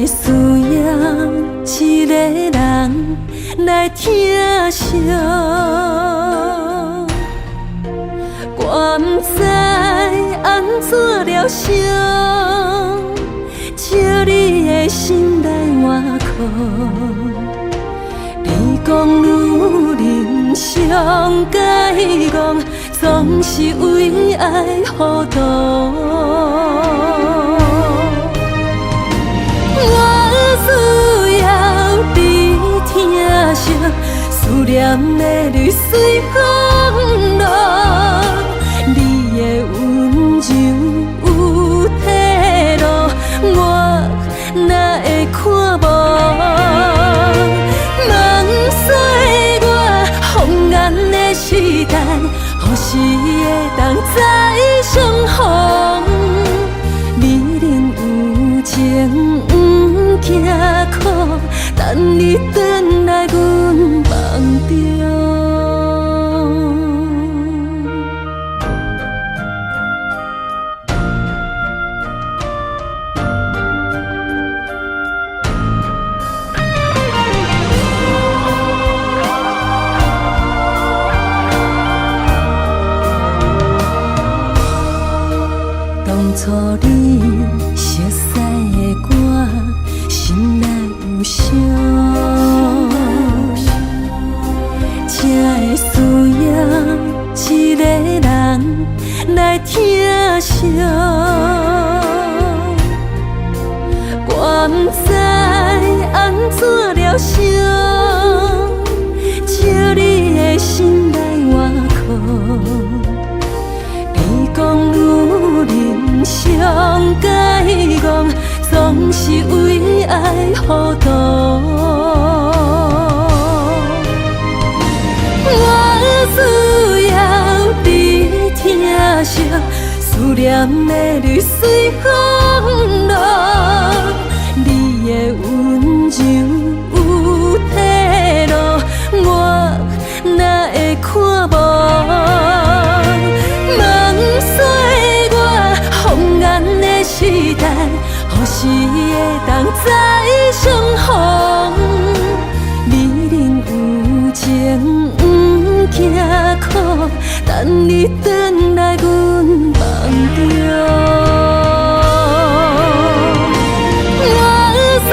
会需要一个人来疼惜。我不知安怎疗伤，笑你的心内换苦。你讲女人上该讲，总是为爱糊涂。我需要你疼惜，思念的泪水风落。你的温柔有体路，我哪会看无？梦碎我风眼的时代，何时会当再相逢？美人有情不惊苦，等你转来阮梦中。当初你熟悉的歌，心内有伤，才会需要一个人来疼惜。我不知安怎疗伤，笑你的心内换苦。你讲女人上该讲，总是为爱糊涂。我需要你疼惜，思念的泪水风落。你的温柔有体路，我哪会看无？时代何时会当再相逢？美人有情不惊苦，等你转来阮梦中。我需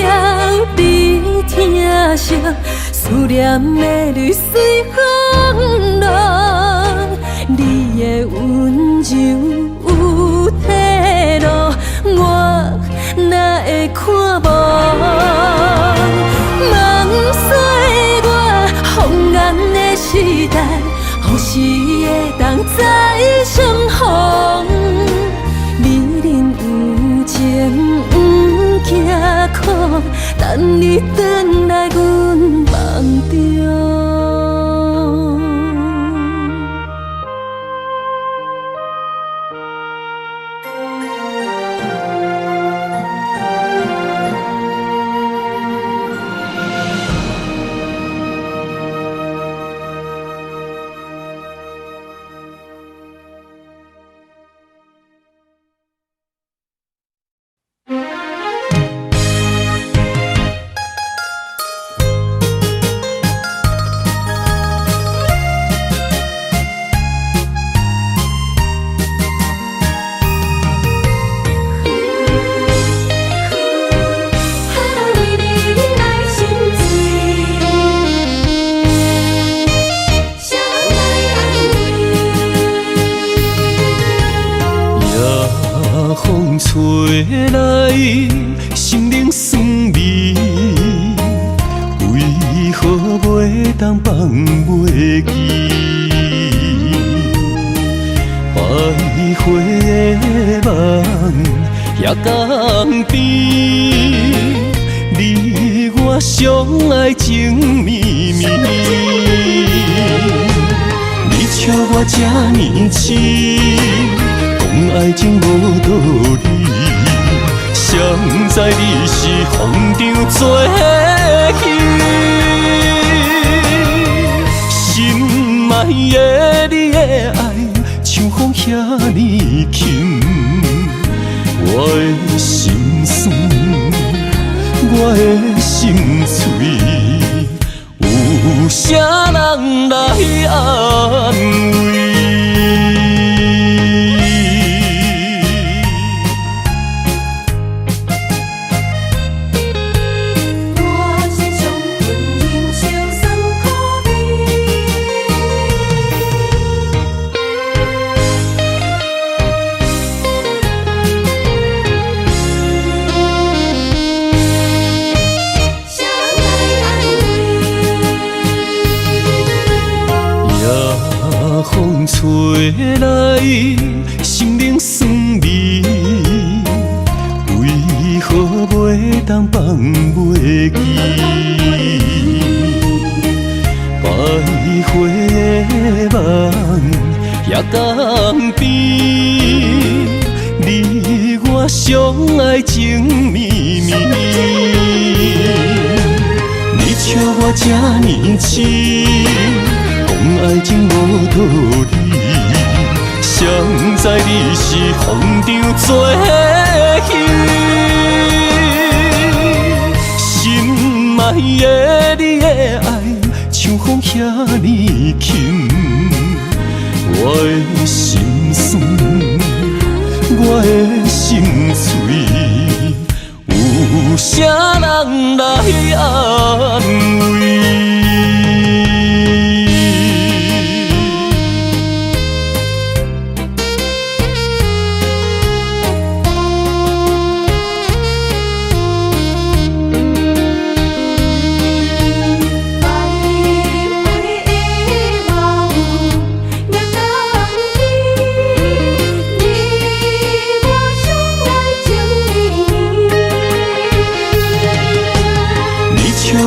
要你疼惜，思念的泪水风落。你的温柔有体路，我哪会看无？梦碎我风眼的时代，何时会当再相逢？美人有情不惊苦，等你转来阮梦中。吹来心灵酸味，为何袂当放袂记？徘徊的梦也港边，你我相爱情绵绵，你笑我这年轻。讲爱情无道理，谁知你是风中做戏，心爱的你的爱像风遐尼轻，我的心酸我的心碎，有啥人来安慰？我身上混人生酸苦夜风吹来，心灵酸味，为何袂当放袂记？百花的梦也江边，你我相爱情绵绵。你笑我这年轻，讲爱情无道理，谁知你是风中作戏，心爱的你的爱像风遐尼轻，我的心酸，我的心碎，有啥人来安慰？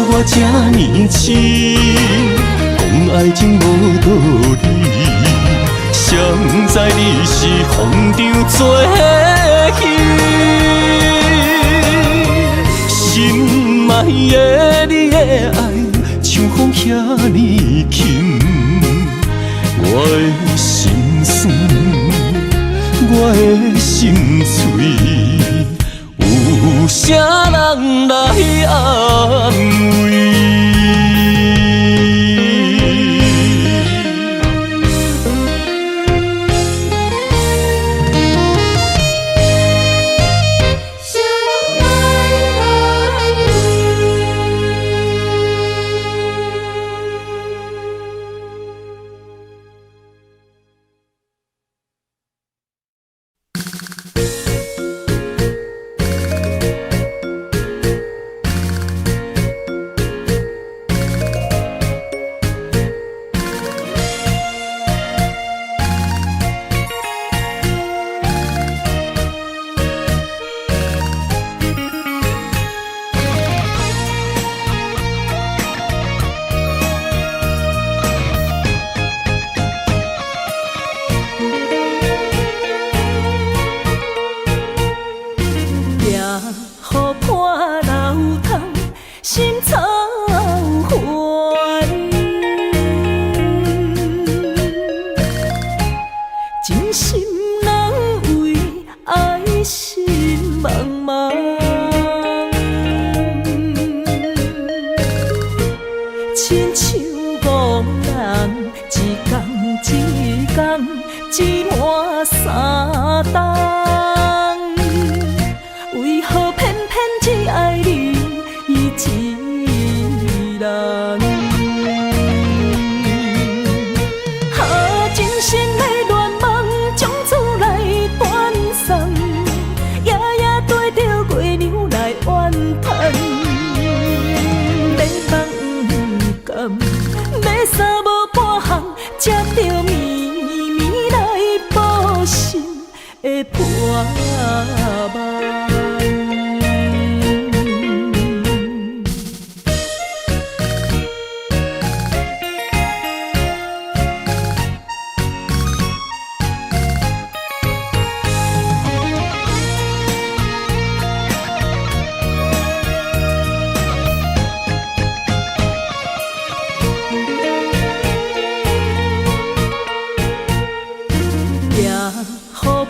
我这年轻，讲爱情无道理，谁知你是风中作戏，心爱的你的爱像风遐尼轻，我的心酸，我的心碎，有啥人来安慰？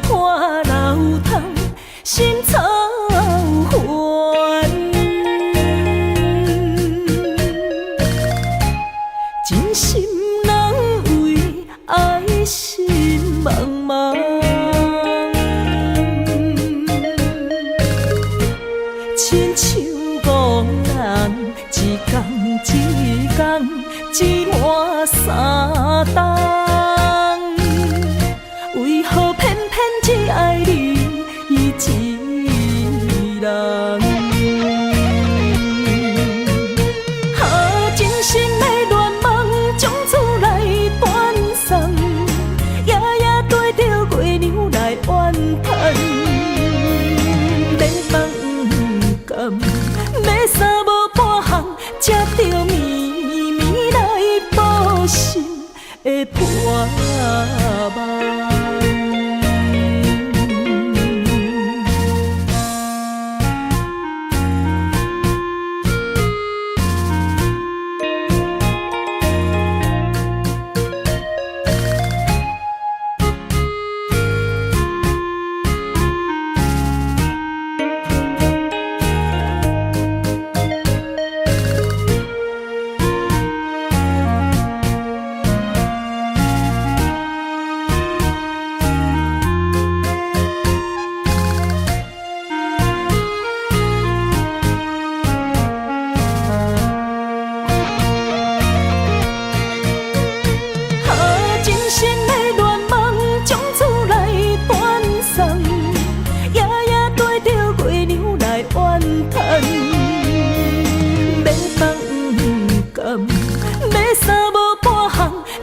破老窗，心草烦。只满三冬，为何偏偏只爱你一人？真心的恋梦从厝内断送，夜夜对着月亮来怨叹。要放不甘，要衫无半项，才着绵绵来报信的破梦。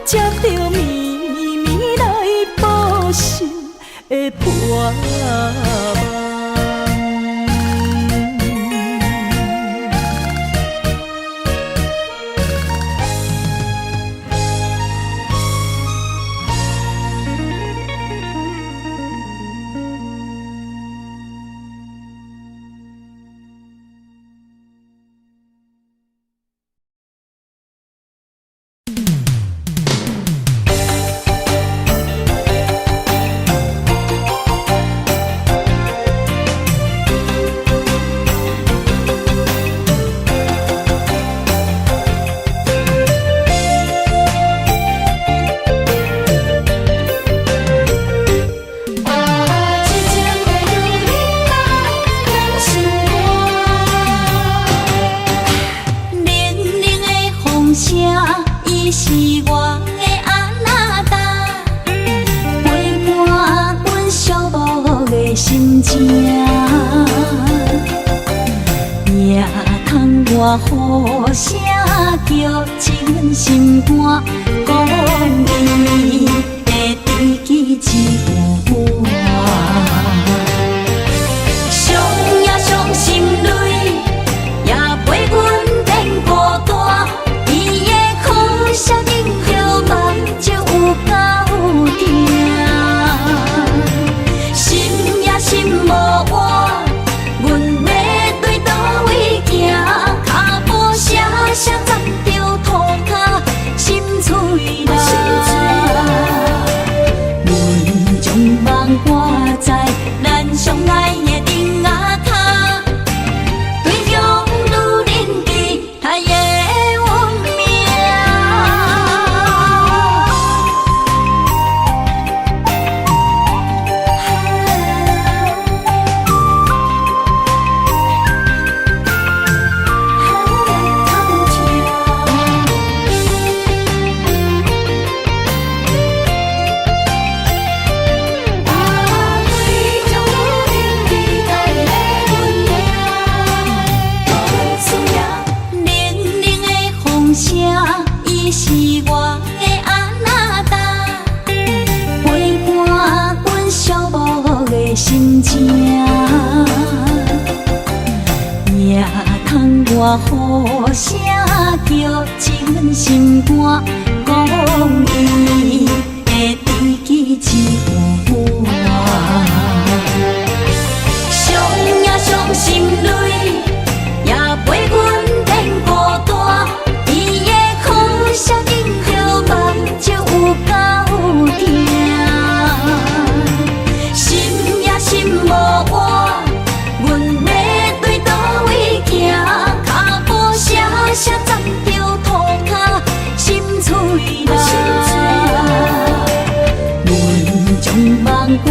才着绵绵来报信的破梦。我呼声叫真心肝，讲伊会记起一句话。伤也伤心泪，也陪阮变孤单。伊的苦涩忍着目睭有够疼，心也心无我，阮要对倒位行？写站着涂骹，心碎啦！阮将梦挂在咱相爱的顶仔脚，对向女人期待的运命。伊是我的阿那达，陪伴阮寂寞的心情，也通我呼声叫真心肝，讲伊会记起一句话。伤也伤心泪，也陪阮变孤单。写忍着目睭有够疼，心也心无我，阮要对倒位行？脚步写站着涂骹，心碎啦！阮将梦挂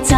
在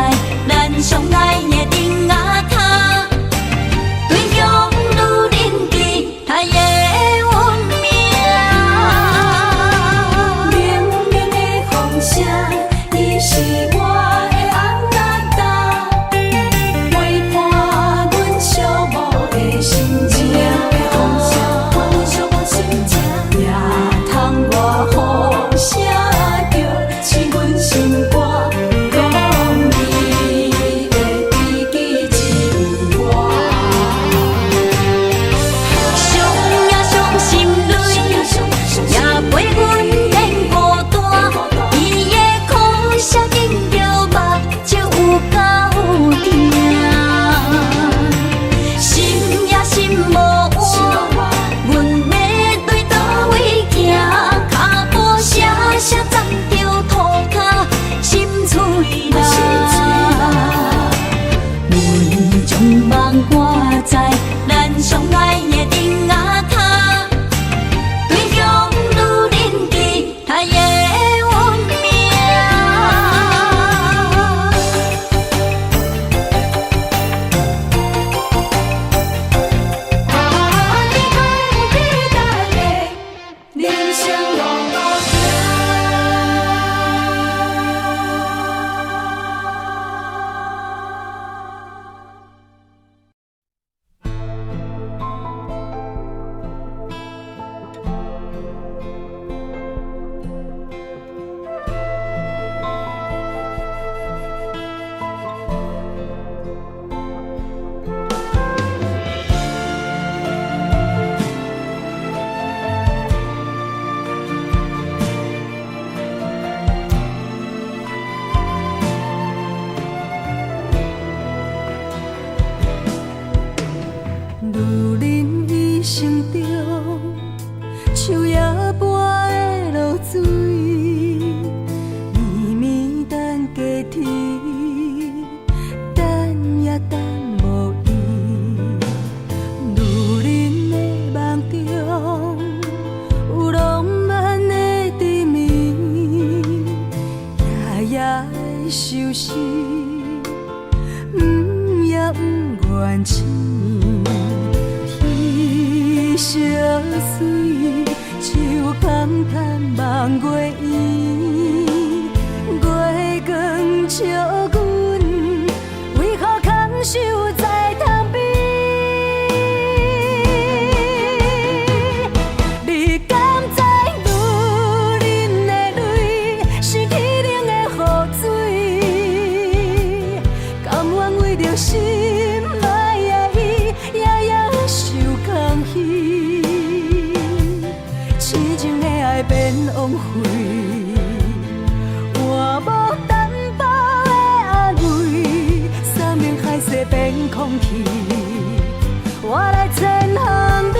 愿情，天色水，秋空叹望月圆，月光笑阮，为何空守在窗边？你敢知女人的泪是起冷的雨水？甘愿为着心爱的伊，夜夜受空虚，痴情的爱变枉费，换无淡薄的安慰，三面海誓变空气，我来千行泪。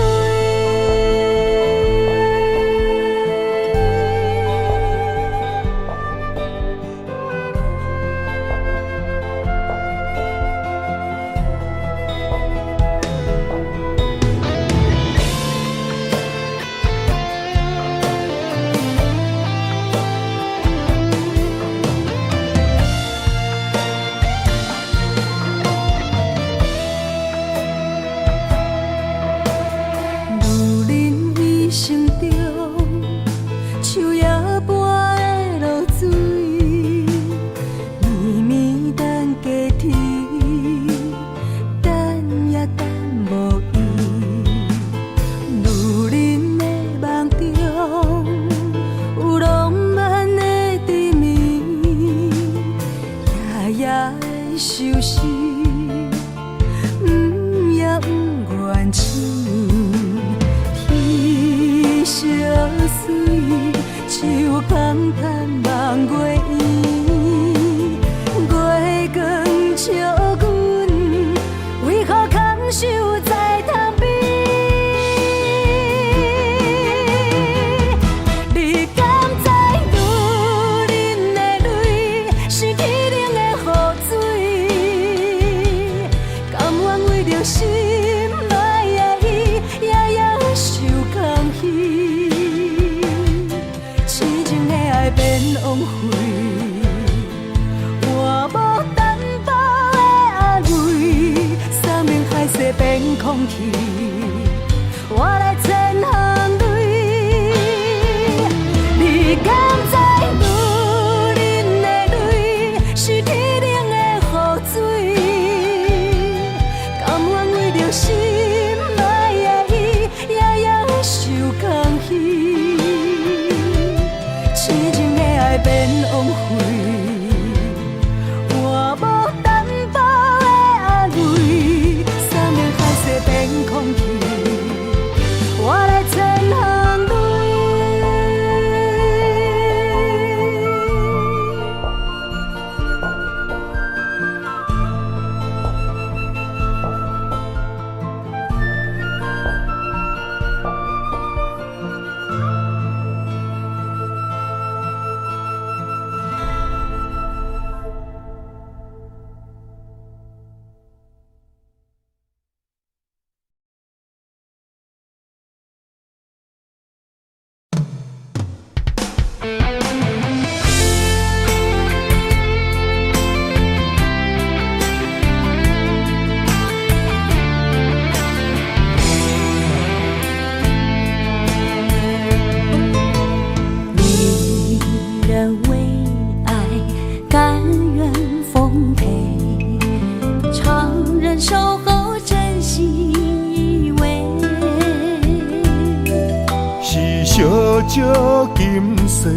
少金色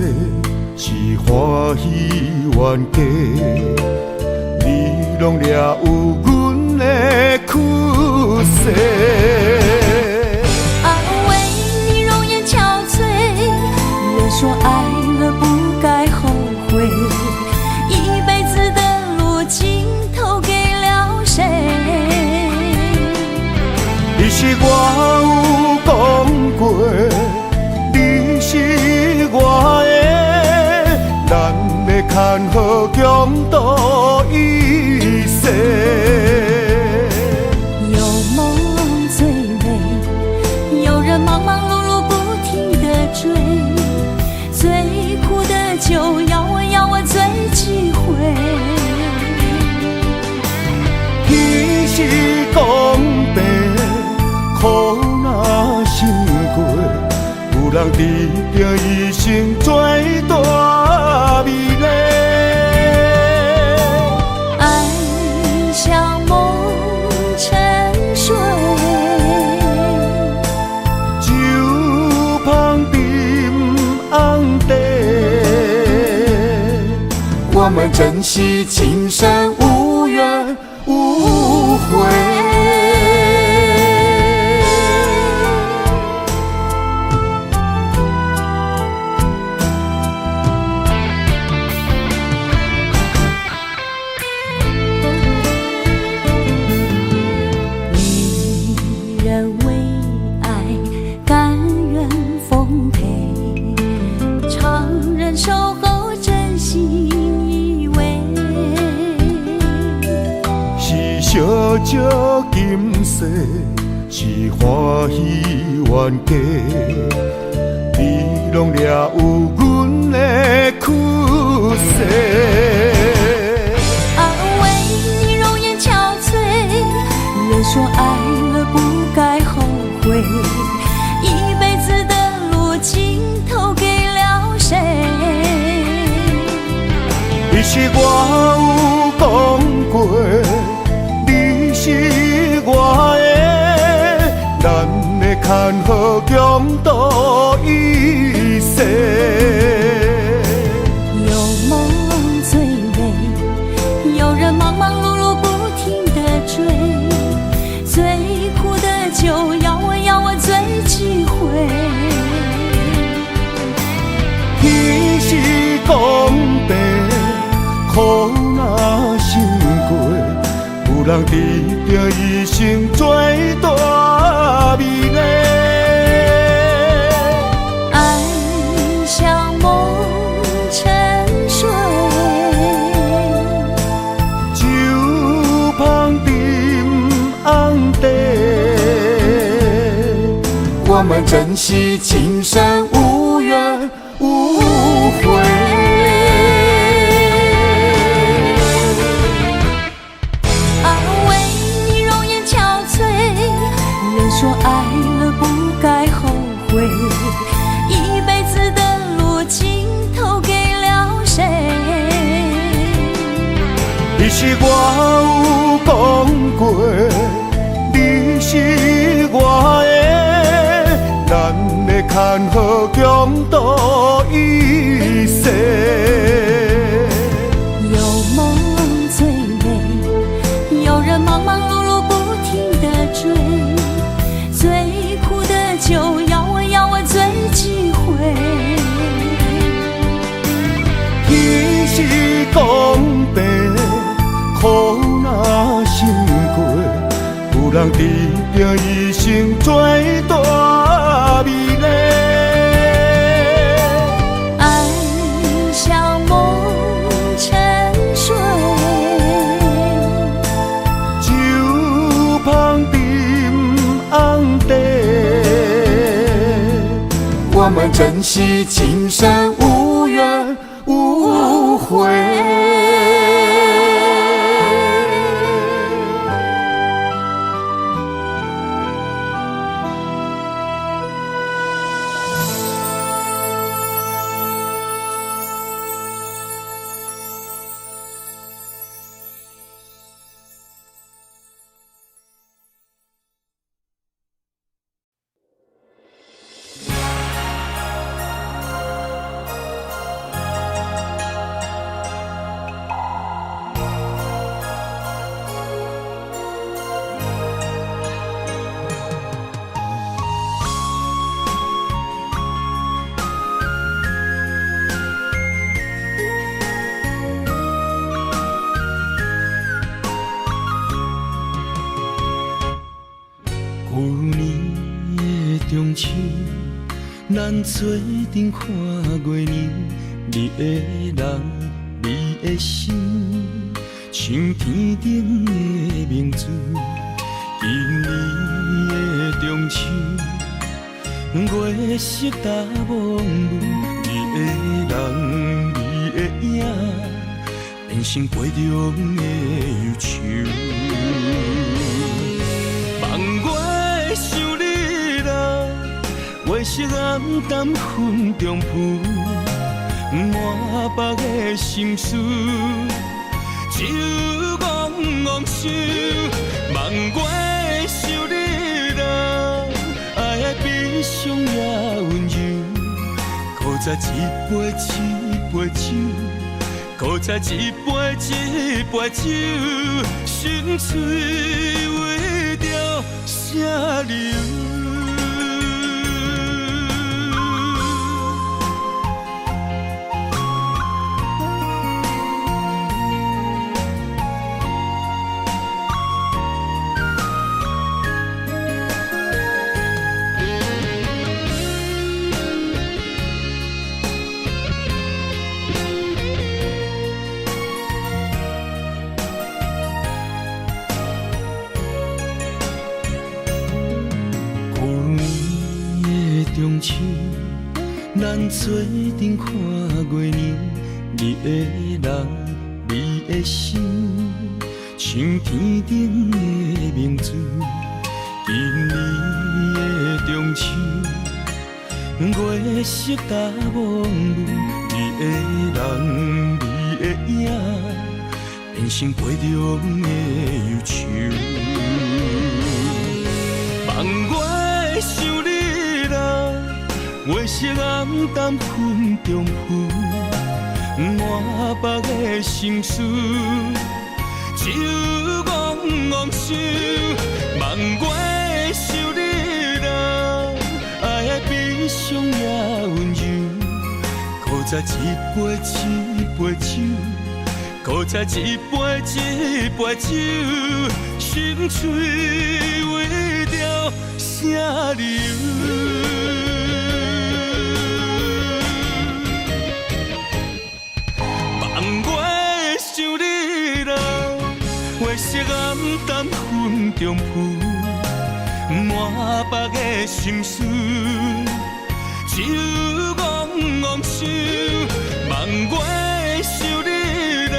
是欢喜冤家，你拢掠有阮的苦涩。安慰你容颜憔悴，也说爱了不该后悔，一辈子的路尽头给了谁？你是我有讲过。是我的，咱要牵好共度一世。有梦最美，有人忙忙碌碌不停地追，最苦的就要我最忌讳。天是人治疗一生最大美丽。爱像梦沉睡，酒香槟红茶，我们珍惜今生无怨无悔。女人为爱甘愿奉陪，常人守候真心依偎。是小借今世，是欢喜冤家，你拢了有阮的苦涩。为你容颜憔悴，人说爱了不该后悔，一辈子的路尽头给了谁？你是我有讲过，你是我的，咱的牵好共度一世。有梦最美，有人忙忙碌碌不停地追，最苦的酒要我醉几回。天是公平，苦若心过，有人治疗一生最大美丽。爱像梦沉睡，酒香槟红茶，我们珍惜今生无怨无悔。为你容颜憔悴，人说爱了不该后悔，一辈子的路尽头给了谁？你是我有讲过，你是我的，咱的牵好共度一世。有梦最美，有人忙忙碌碌不停地追，最苦的酒要我醉几回。天是公平，苦若心过，有人治疗一生最大美丽。爱像梦沉睡，酒香槟红茶，我们珍惜今生无怨无悔。旧年的中秋，咱做阵看月亮，你的人，你的心，像天顶的明珠。今年的中秋，月色大蒙雾，你的人，你的影，变成杯中的忧愁。望我想你啦，月色暗淡云中浮，满腹的心事，只有怣怣想，望我想你人，爱的悲伤也温柔，搁再一杯一杯酒，搁再一杯一杯酒，心碎为着啥理由？中秋，咱做阵看月年，你的人，你的心，像天顶的明珠。今年的中秋，月色大蒙雾，你的人，你的影，变成杯中的忧愁。望我想你。月色暗淡云中浮，满腹的心事，只有怣怣想，望我想你人，爱的悲伤也温柔，搁再一杯一杯酒，搁再一杯一杯酒，心碎为着啥理由？月色暗淡云中浮，满腹的心事，只有怣怣想，望我想你人，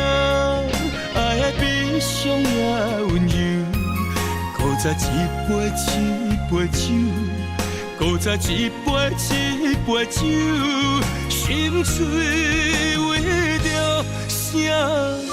爱的悲伤也温柔，搁再一杯一杯酒，搁再一杯一杯酒，心碎为着啥理由？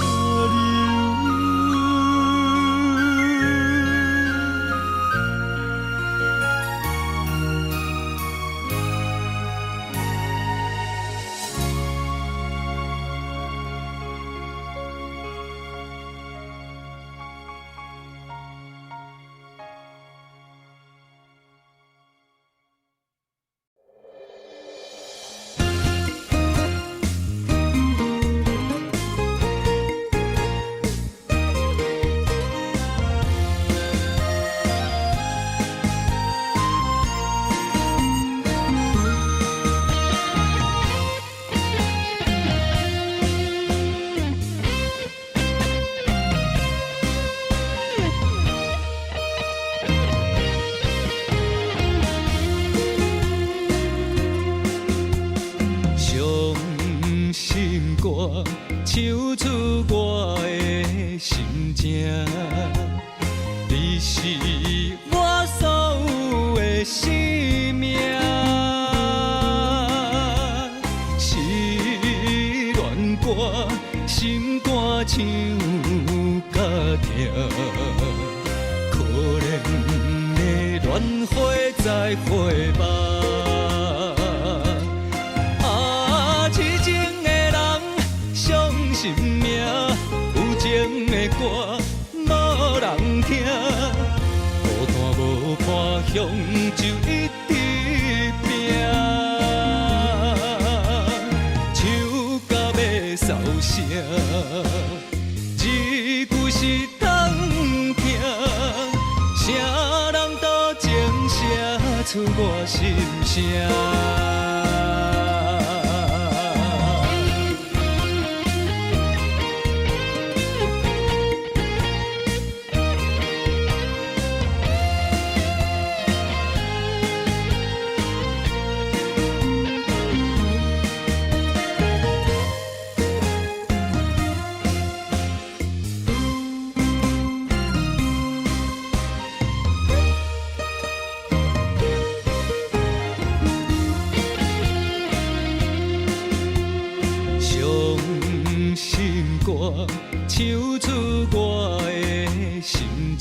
唱出我的心情，你是我所有的生命。失恋歌，心肝唱甲痛，可怜的恋花在花瓣。心命有情的歌，无人听，孤单无伴乡，就一直拼，唱到要扫声，字句是通听，啥人都情写出我心声。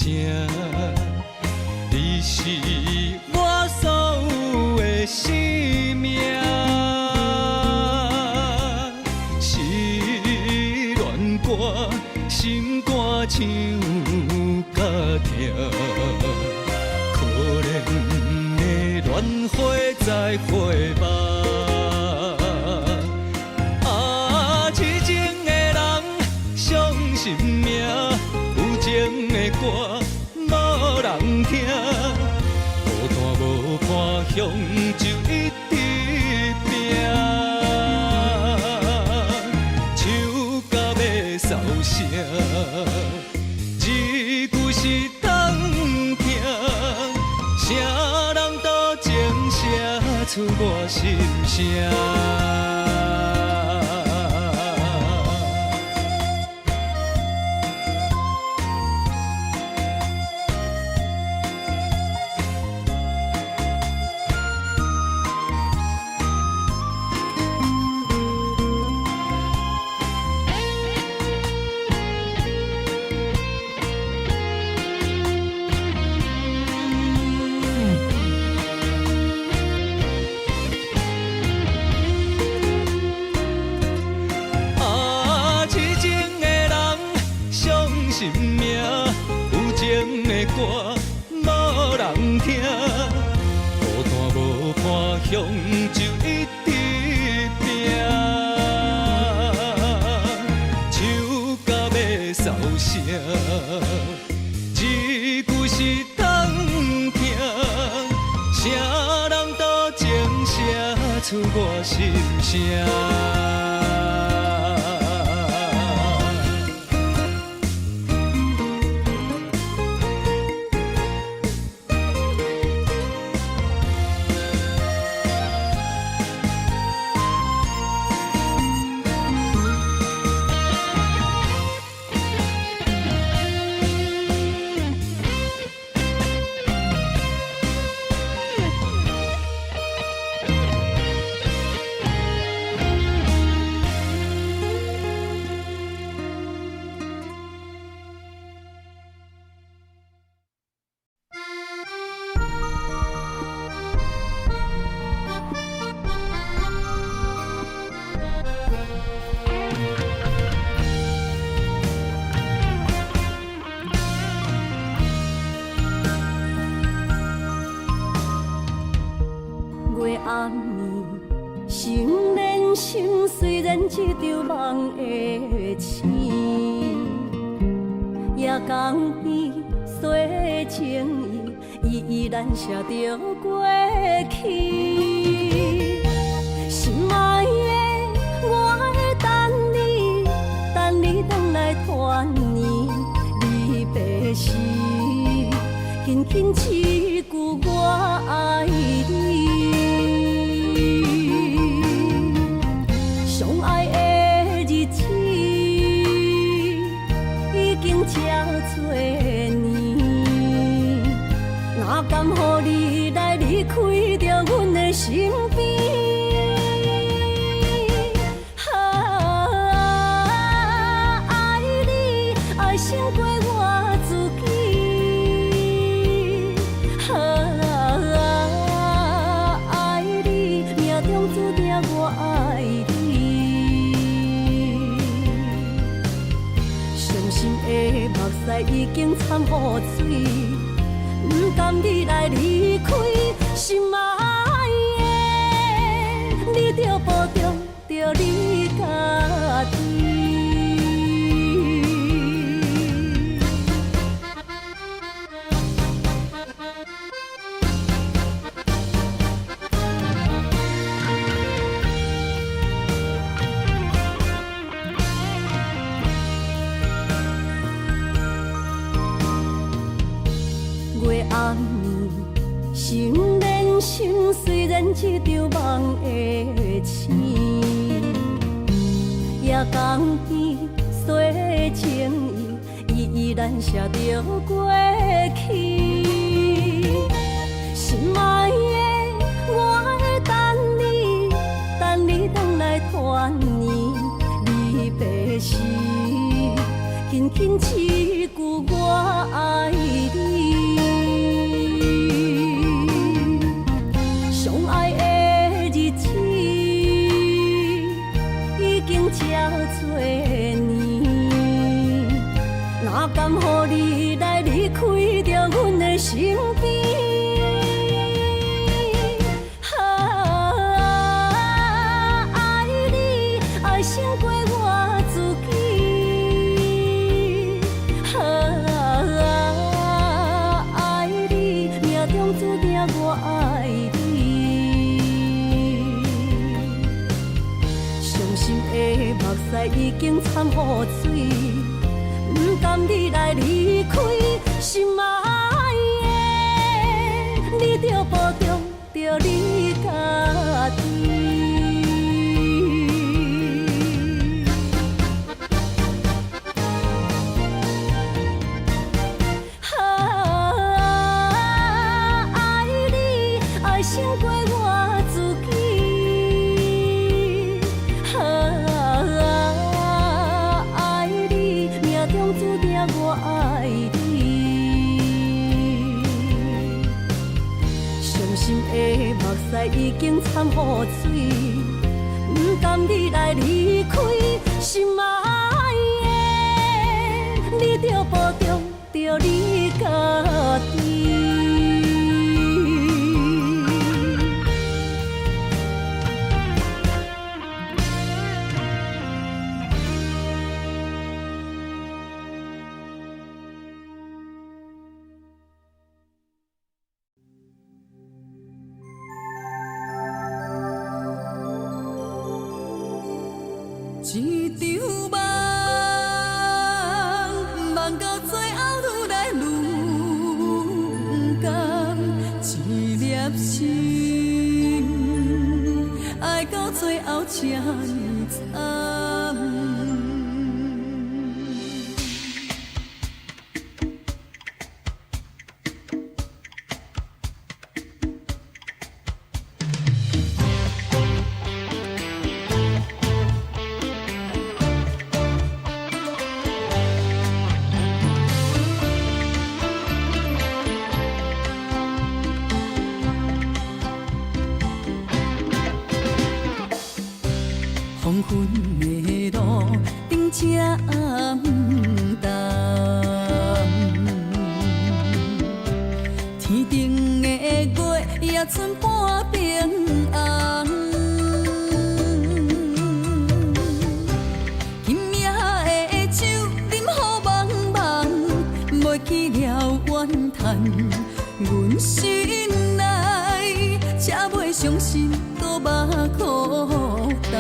声，你是我所有的生命。失恋歌，心肝唱甲痛，可怜的恋花再会吧。痴情的人伤心命，有情的歌无人听，孤单无伴乡就一直拼，唱到要扫声，一句是通听，啥人都情写出我心声。心命有情的歌无人听，孤单无伴乡就一直拼，唱到要扫声，一句是通听，啥人都情写出我心声。暗暝，心连心，虽然一场梦的醒，夜江边洗情意，依然写着过去。心爱的，我会等你，等你回来团圆。离别时，轻轻一句我爱你。相爱的日子已经这多年，哪甘予你来离开着阮的身边？爱你爱胜过我自己，爱你命中注定我爱你。伤心的目屎已经惨雨水，不甘你来离开，心爱的，你着保重着你家己。月暗暝，心连心，虽然一场梦的醒，夜江边洗情意，依然写着过去。心爱的，我会等你，等你回来团圆。离别时，轻轻一句我爱你。身边。爱你爱胜过我自己，爱你命中注定我爱你。伤心的目屎已经惨雨水，不甘你来离开，心爱的，你着保重着你家己。爱你爱胜过我自己，爱你命中注定我爱你。伤心的目屎已经惨雨水，不甘你来离开，心爱的，你着保重着你家己。一场梦，梦到最后愈来愈不甘，一粒心爱到最后这呢惨。黄昏的路，顶车暗淡，天顶的月也剩半边红。今夜的酒饮好茫茫，袂记了怨叹，阮心内才袂伤心，搁目苦重。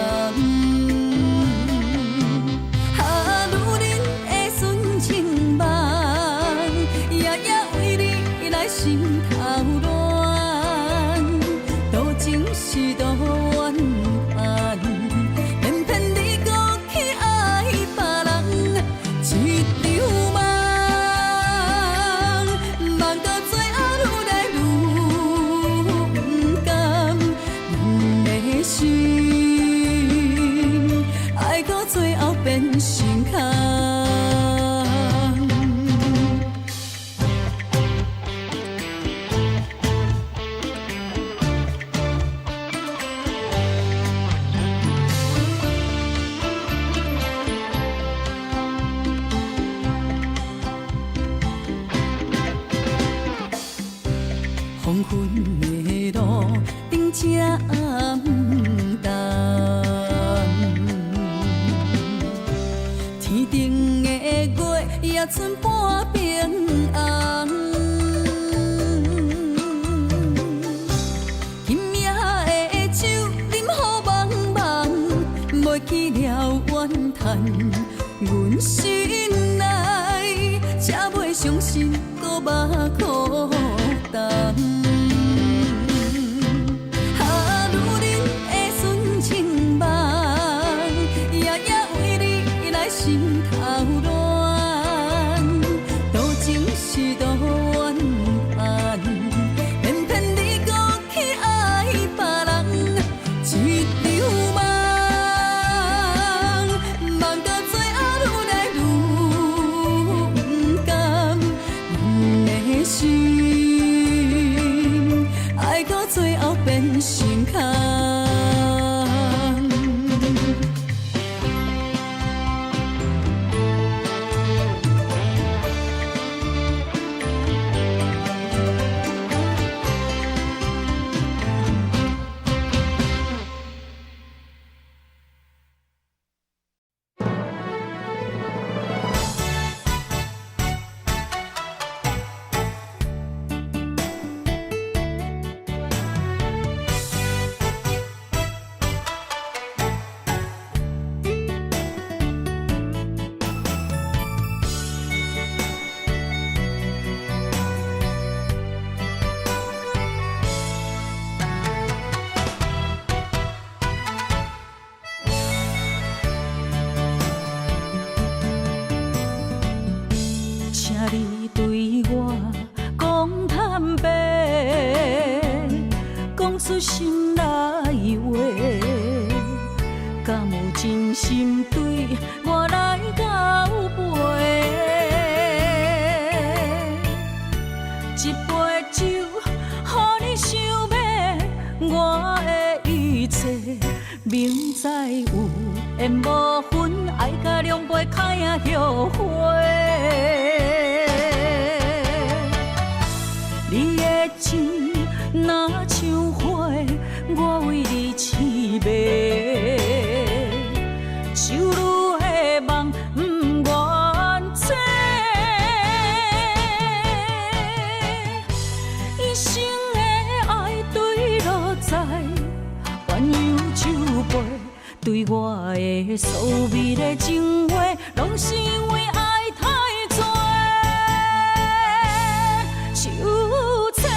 心头乱，多情是多怨恨，偏偏你搁去爱别人。一场梦，梦到最后愈来愈不甘，阮的心爱到最后变心空。黄昏的路，顶车暗淡，天顶的月也剩半边红。今夜的酒饮好茫茫，袂记了怨叹，阮心内才袂伤心，搁目苦重。心头乱，多情是多怨恨，偏偏你搁去爱别人。一场梦，梦到最后愈来愈不甘，阮的心爱到最后变心空。出心内话，敢有真心对我来交陪？一杯酒，予你想要我的一切，明知有缘无分，爱甲两杯开啊后悔。你的情若像花，我为你痴迷，手愈的梦不愿切。一生的爱对落在鸳鸯酒杯，对我的所美的情话，拢是因为爱太多。手册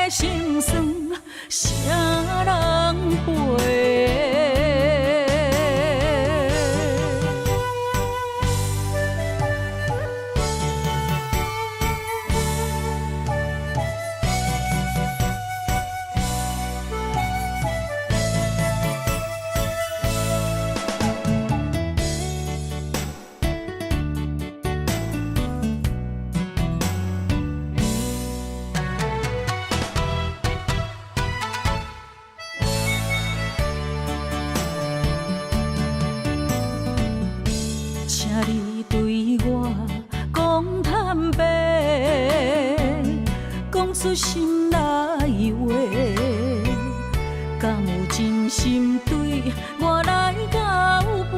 心酸，啥人陪？请你对我讲坦白，讲出心内话，敢有真心对我来交陪？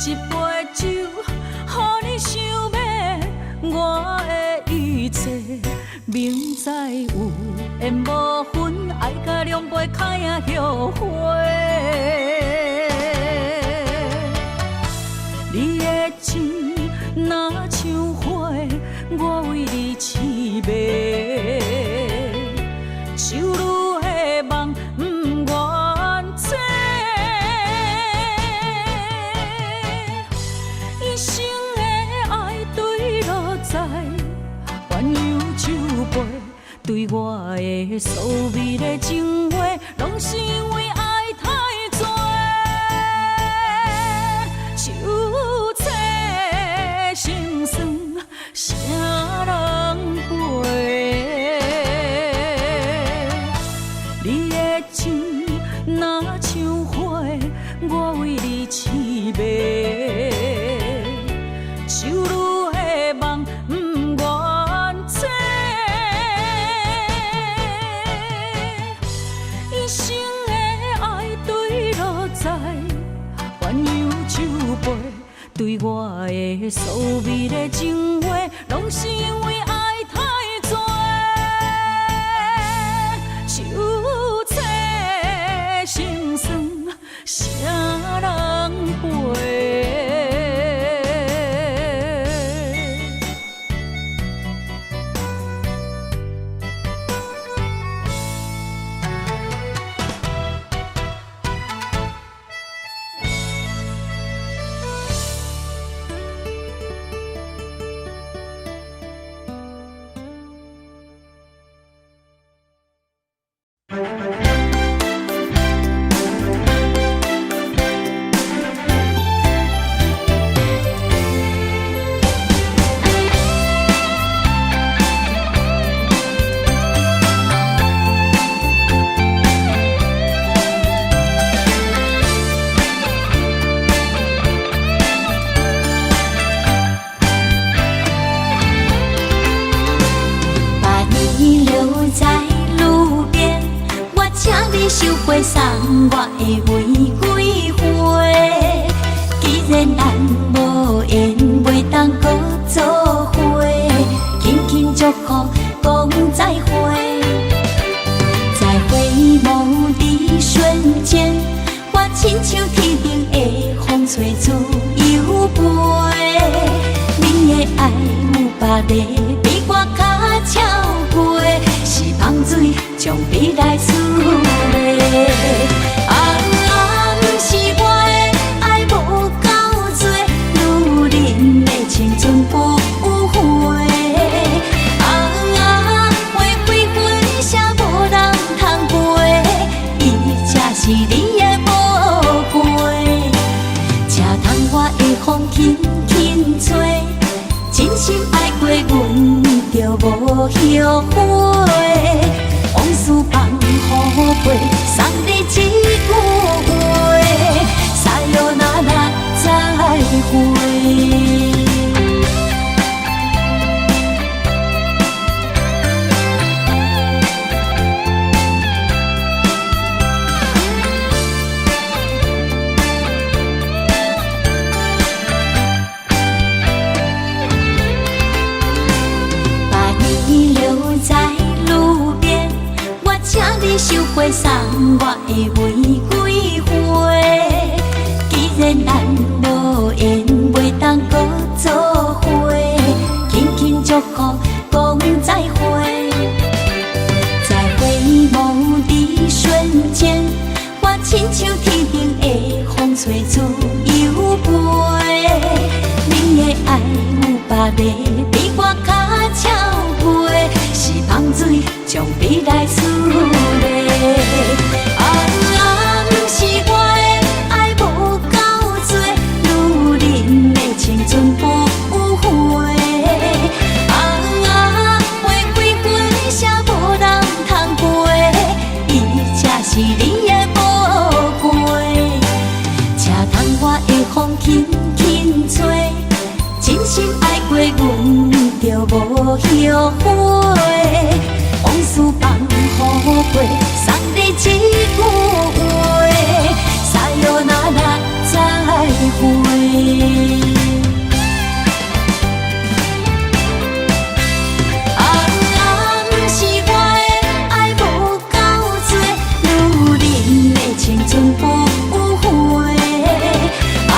一杯酒，予你想要我的一切，明知有缘无分，爱甲两杯开啊后悔。你的情若像花，我为你痴迷，手愈的梦不愿切。一生的爱对落在鸳鸯酒杯，对我的所美的情话，拢是因为爱太多。手册心酸，啥人陪？你的情若像花，我为你痴迷，手愈的梦不愿切。一生的爱对落在鸳鸯酒杯，对我的所美的情话，拢是因为爱太多。手册心酸，啥人陪？收回送我的玫瑰花，既然咱无缘，袂当搁做伙，轻轻祝福讲再会。再会无伫瞬间，我亲像天顶的风吹自由飞。你的爱有别个比我较超过，是香水将美来滋味。不是我的爱无够多，女人的青春不悔。找，真心爱过阮就无后悔。往事放乎过，送你一句话，撒哟那拉再会。收回送我的玫瑰花，既然咱无缘，袂当搁做伙，轻轻祝福讲再会。在回眸的瞬间，我亲像天顶的风吹自由飞。你的爱有别个，比我较俏皮，是香水将美来滋味。不是我的爱无够多，女人的青春不悔。花开分写无人通背，伊才是你的宝贝。请通我的风轻轻吹，真心爱过阮就无后悔。往事放乎过，送你一句话，撒哟那拉再会。不是我的爱无够多，女人的青春不悔。花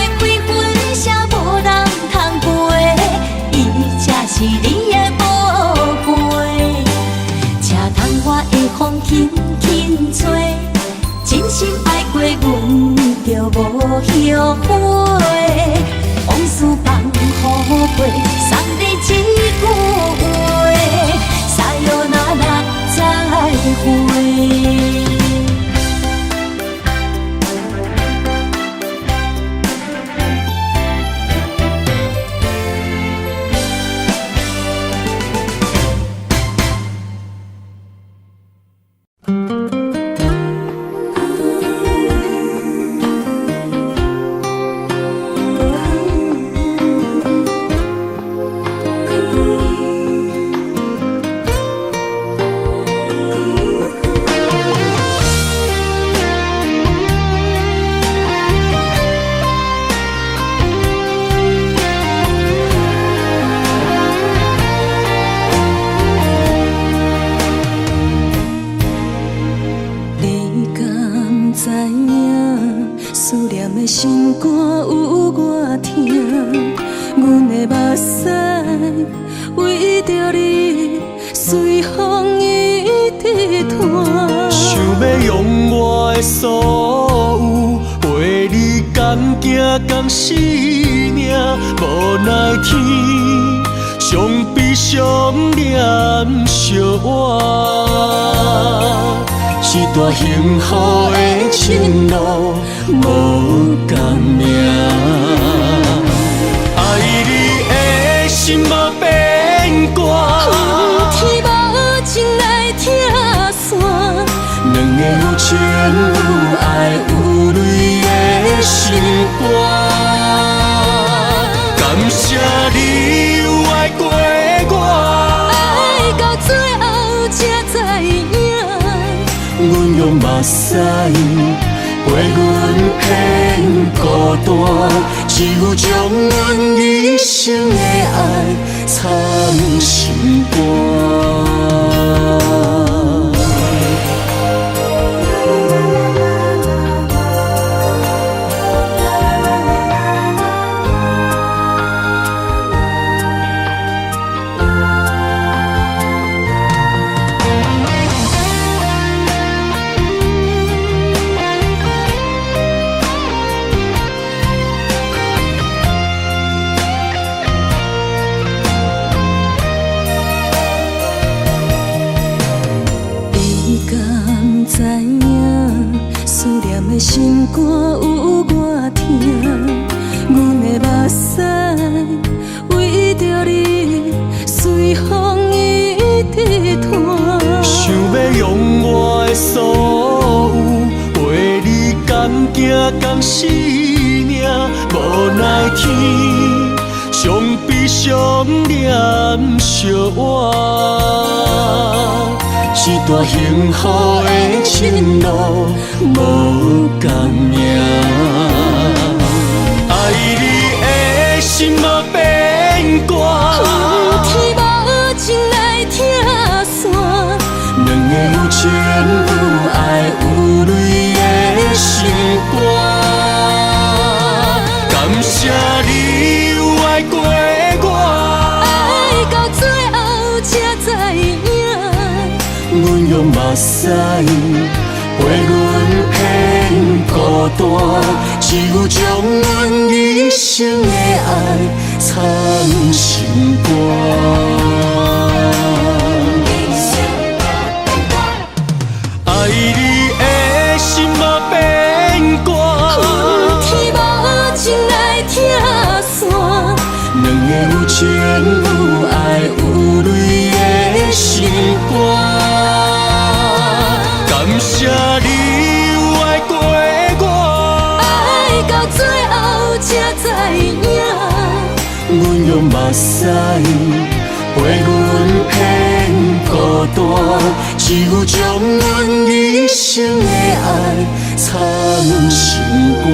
开分写无人通背，伊才是你的宝贝。请通我的风轻轻吹，真心爱过阮就无后悔。往事放乎过，送你一句话，撒哟那拉再会。心肝有我疼，阮的目屎为着你随风一直弹。想要用我的所有，为你甘行甘死命，无奈天上比上念惜我。一段幸福的情路无共命，爱你的心嘛变卦，天无情来听线，两个有情有爱有泪的心肝，感谢你有爱过我，爱到最后才知影。阮用目屎陪阮偏孤单，只有将阮一生的爱藏心肝。所有，为你甘行甘死命，无奈天伤悲伤念惜我，一段幸福的前路无共命，爱你的心无变卦。天无情来听线，两个有情有爱有泪的心肝，感谢你有爱过我，爱到最后才知影，阮用目屎陪阮偏孤单，只有将阮一生的爱藏心肝。爱你的心无变卦，天无情来听线，两个有情有爱有泪的心肝，感谢你有爱过我，爱到最后才知影，阮用目屎陪阮偏孤单，只有将阮一生的爱藏心肝。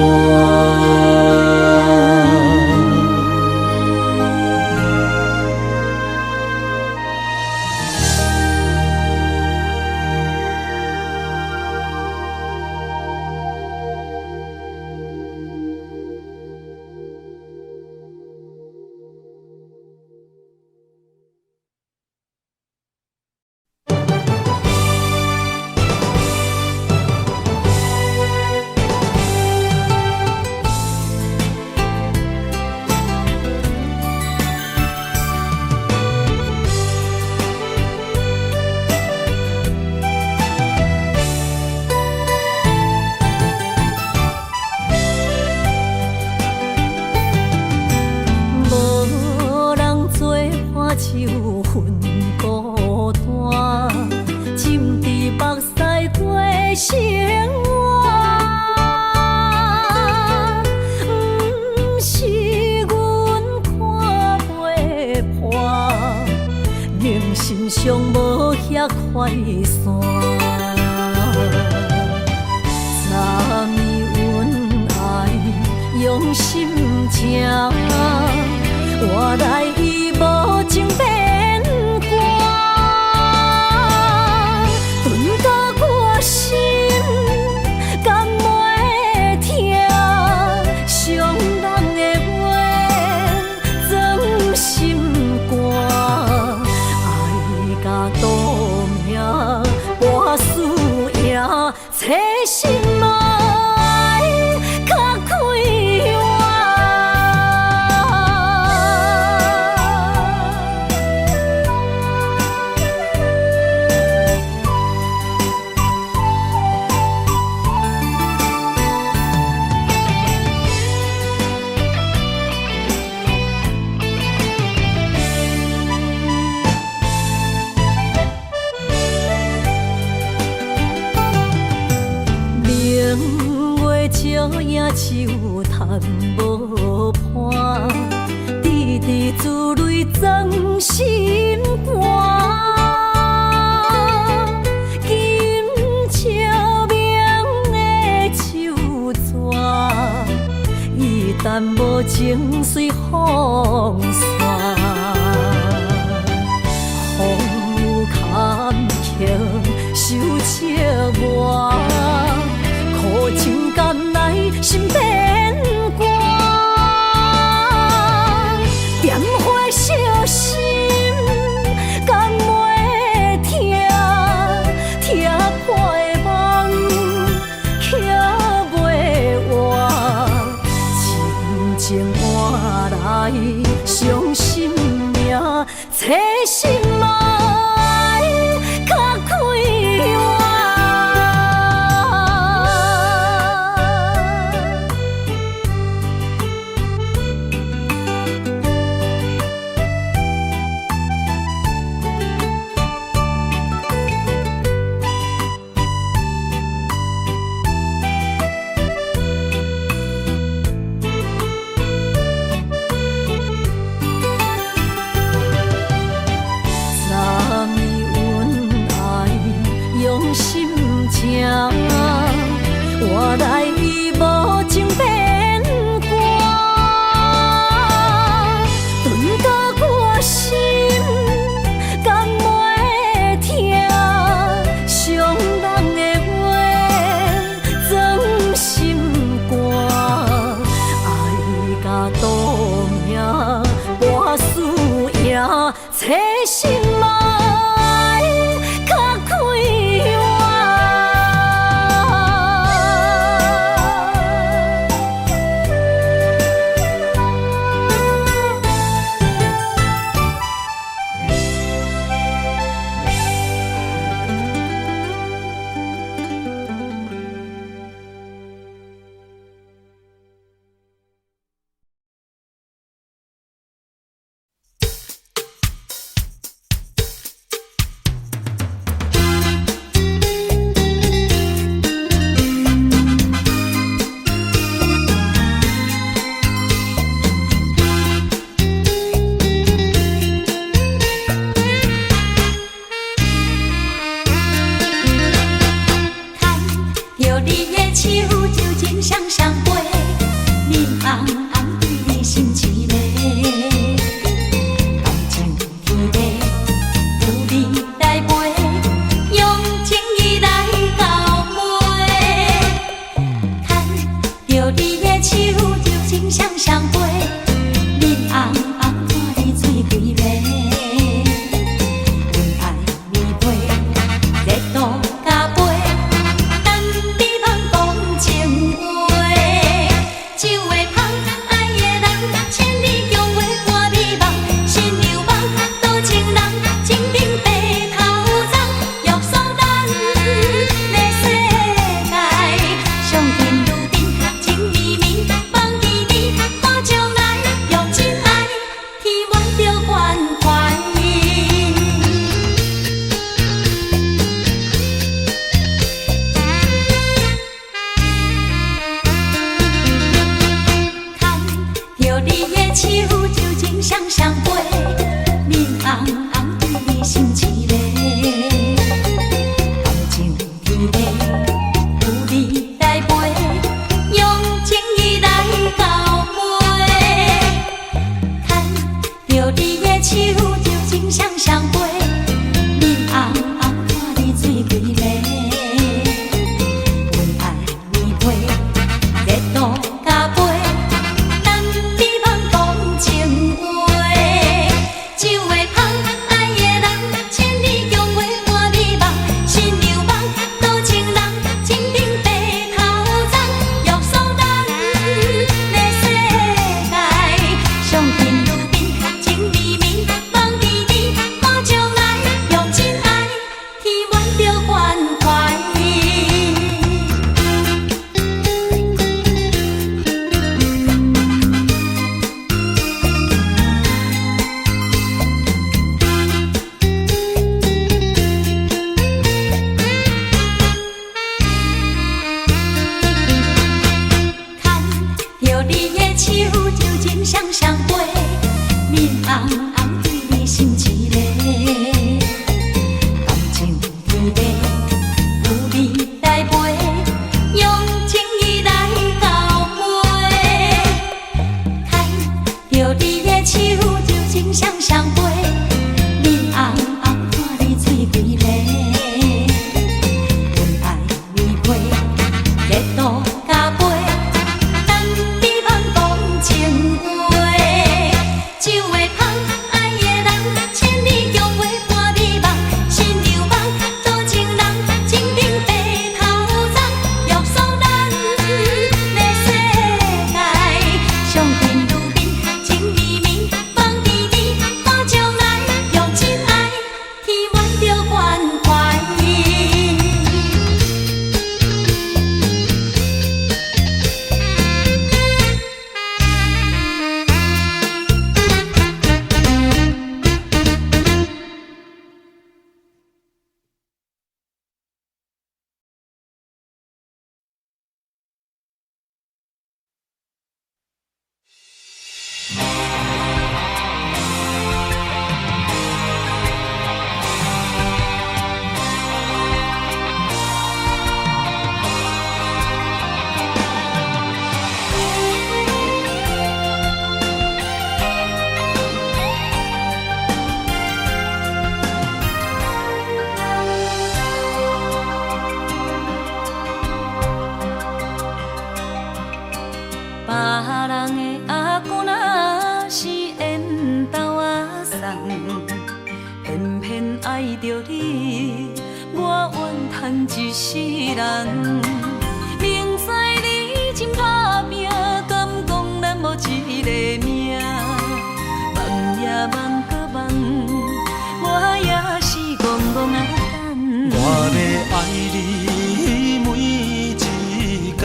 找心爱较快活。酒会香。爱着你，我愿叹一世人。明知你真打拼，敢讲咱无一个命？梦也梦搁梦，我也是戆戆啊等。我要爱你每一天，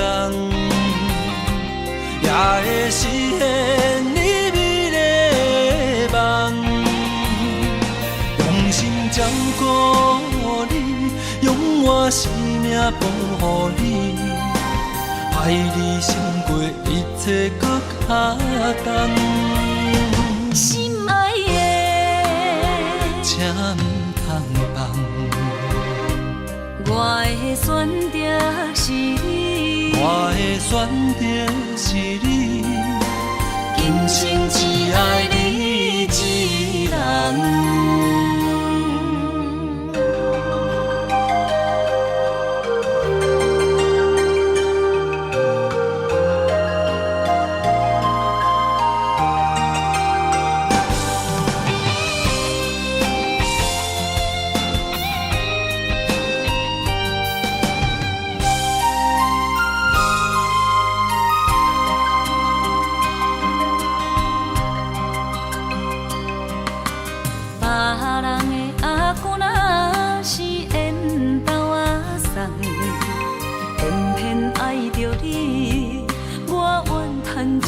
也会实现你美丽梦。用心照顾你，用我生命保护你，爱你胜过一切搁较重。心爱的，请唔通放。我的选择是你，我的选择是你，今生只爱你一人。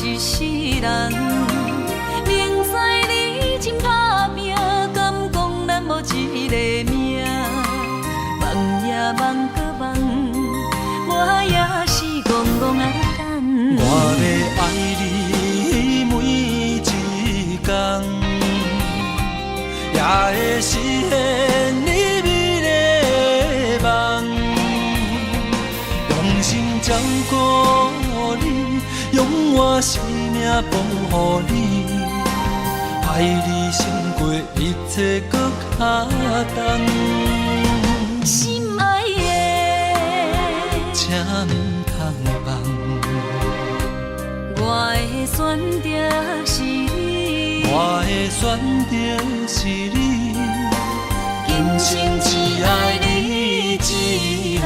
一世人，明知你真打拼，敢讲咱无一个命？梦也梦搁梦，我也是戆戆啊等。我要爱你每一天，也会实现你美丽梦。用心照顾你，用我生命保护你，爱你胜过一切搁较重。心爱的，请唔通放。我的选择是你，我的选择是你，今生只爱你一人。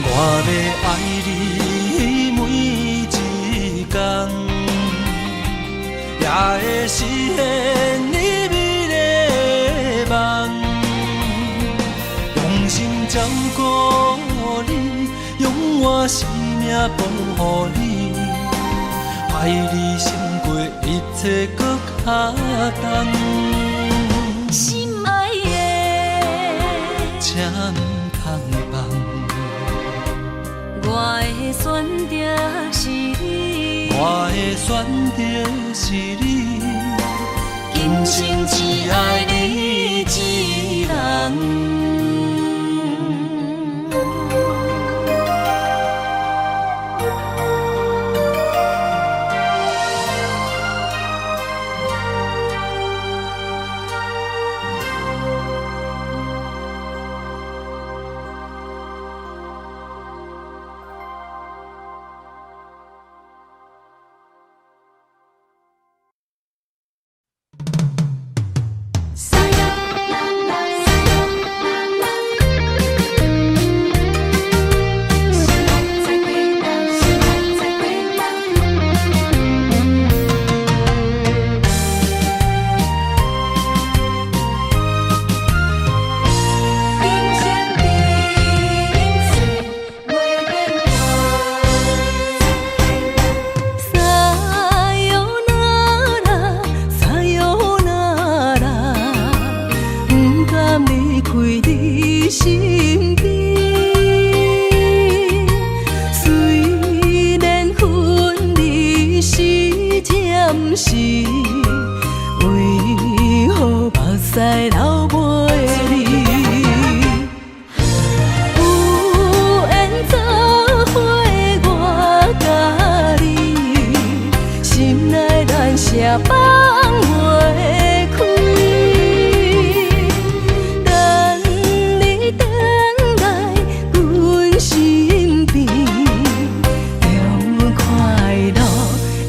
我要爱你每一天，也会实现你美丽梦。用心照顾你，用我生命保护你，爱你胜过一切搁较重。心爱的，请唔通放。我的选择是你，我的选择是你，今生只爱你一人。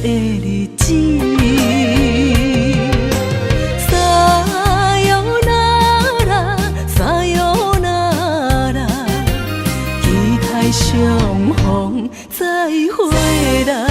的日子。回来。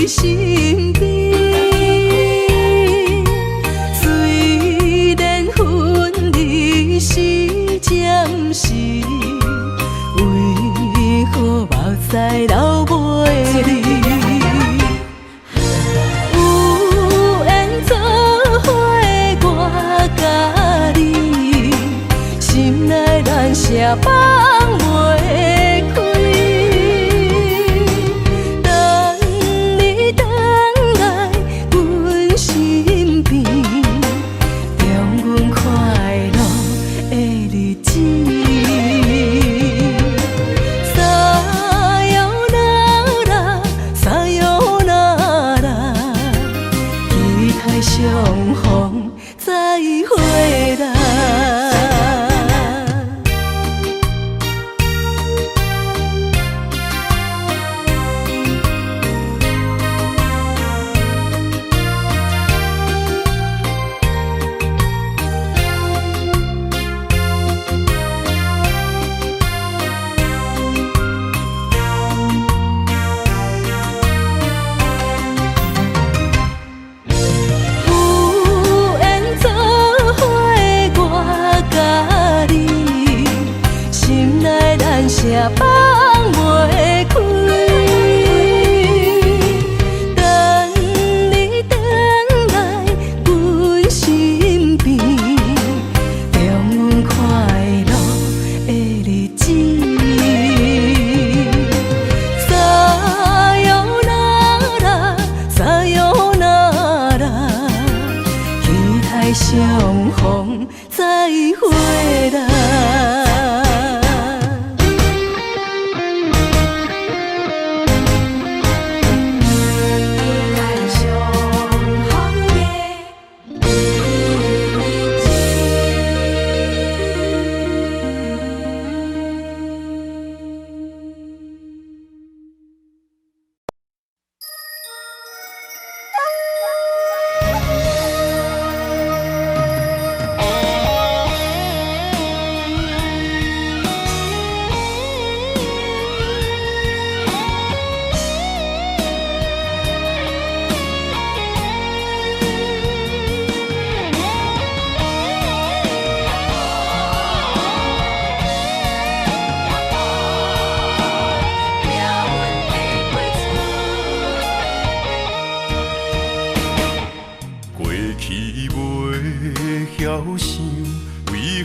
身边，虽然分离是暂时，为何目屎流袂离？有缘做伙我甲你，心内难舍放袂开。相逢再回来。舍放袂开，等你回来阮身边，让阮快乐的日子。撒由那拉，撒由那拉，期待相逢再回来。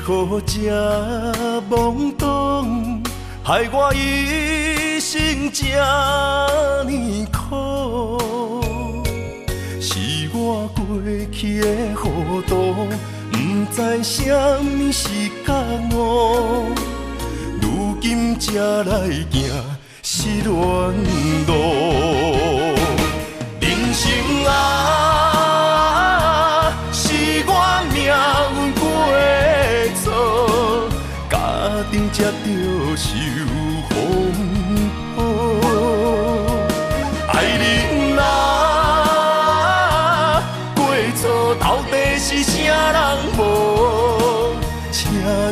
何这懵懂，害我一生这呢苦？是我过去的糊涂，不知什么是觉悟。如今才来行失恋路，人生啊，是我命运过。家庭才着受风雨，爱人啊，过错到底是啥人无？请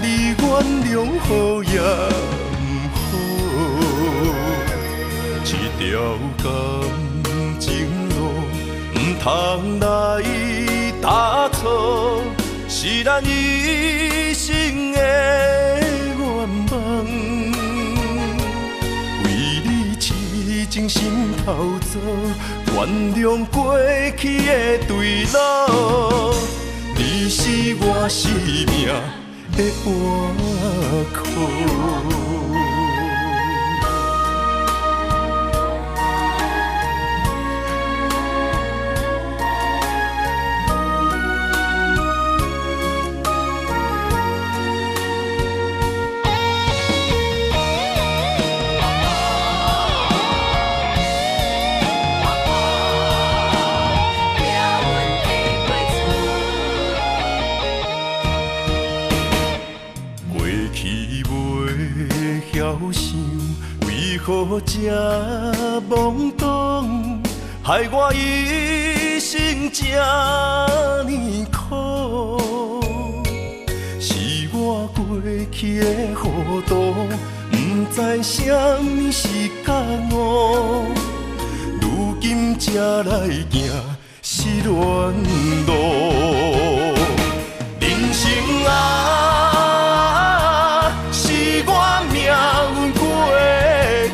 你原谅好也不好，这条感情路不通来打错，是咱一生的愿望，为你痴情心头做，原谅过去的对路，你是我生命的依靠。巧想，为何这懵懂，害我一生这呢苦？是我过去的糊涂，不知什么是觉悟，如今才来行失恋路。人生啊，是我命运过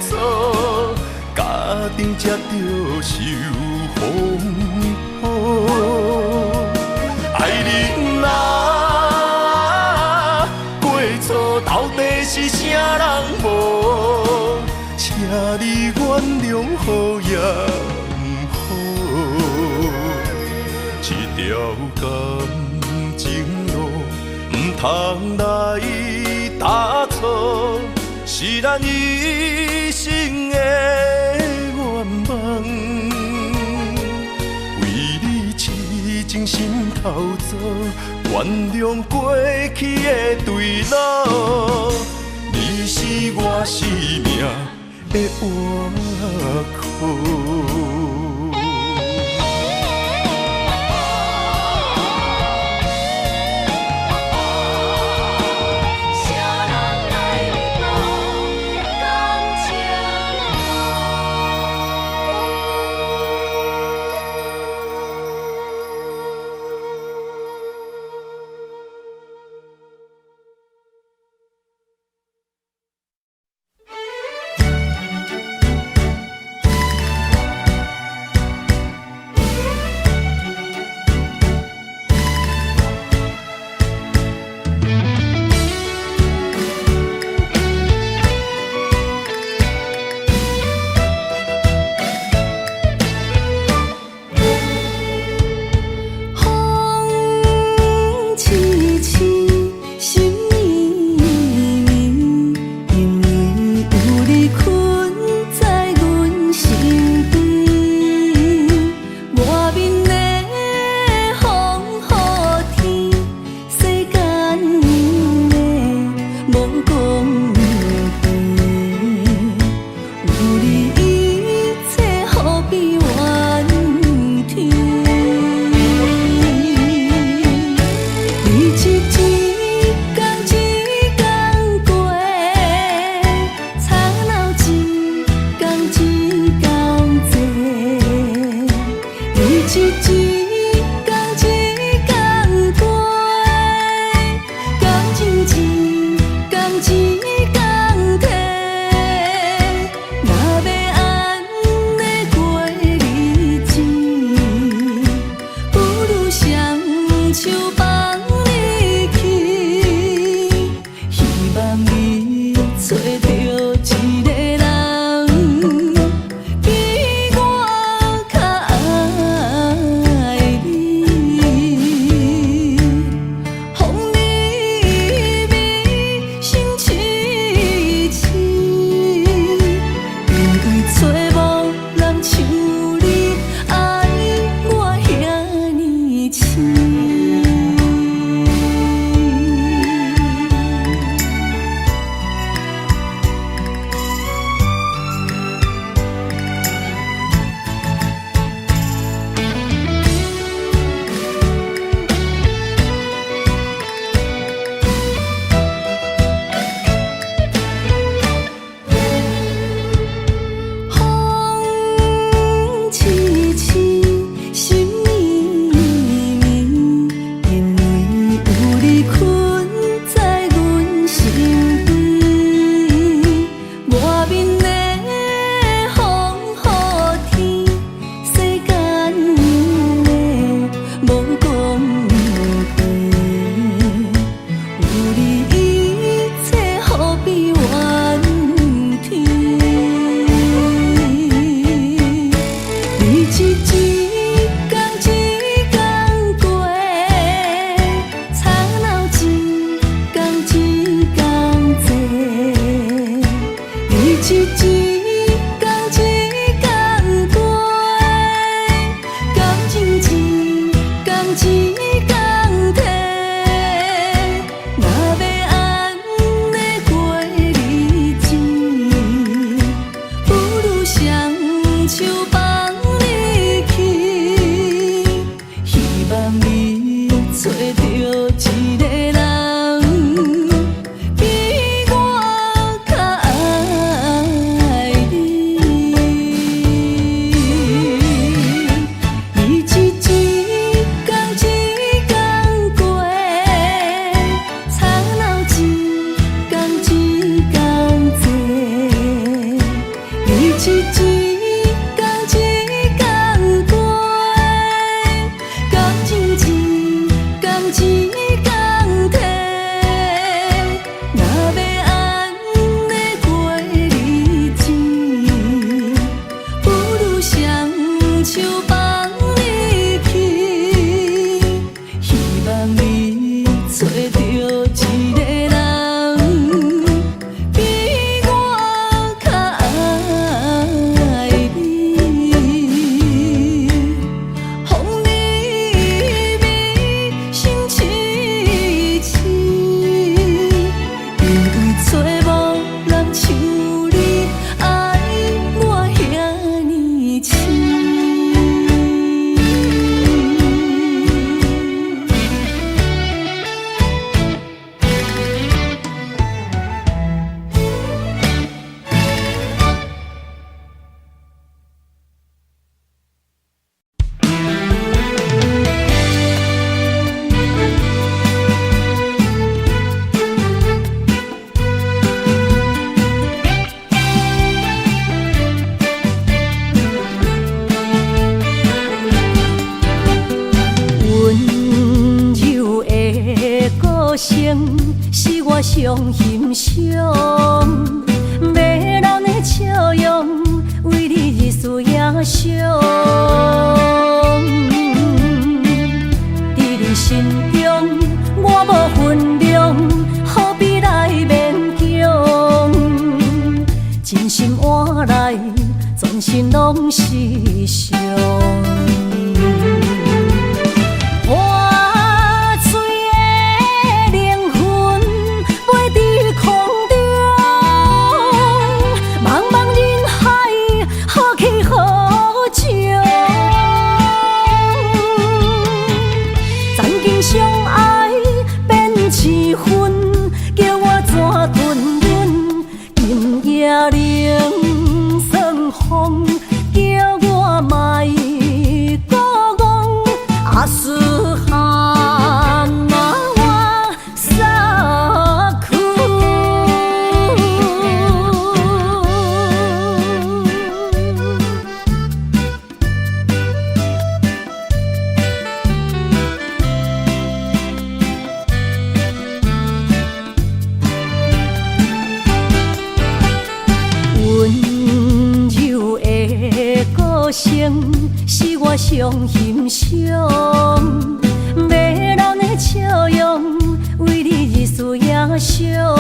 错，家庭才着受风雨。爱人啊，过错到底是啥人无？请你原谅好也不好，这条感情路不通来打错，是咱一生的愿望。为你痴情心头做，原谅过去的对路。你是我生命的活口。若要安尼过日子。上欣赏，迷人的笑容，为你日思夜想。伫你心中，我无分量，何必来勉强？真心换来，全身拢是伤。是我上欣赏，迷人的笑容，为你日思夜想。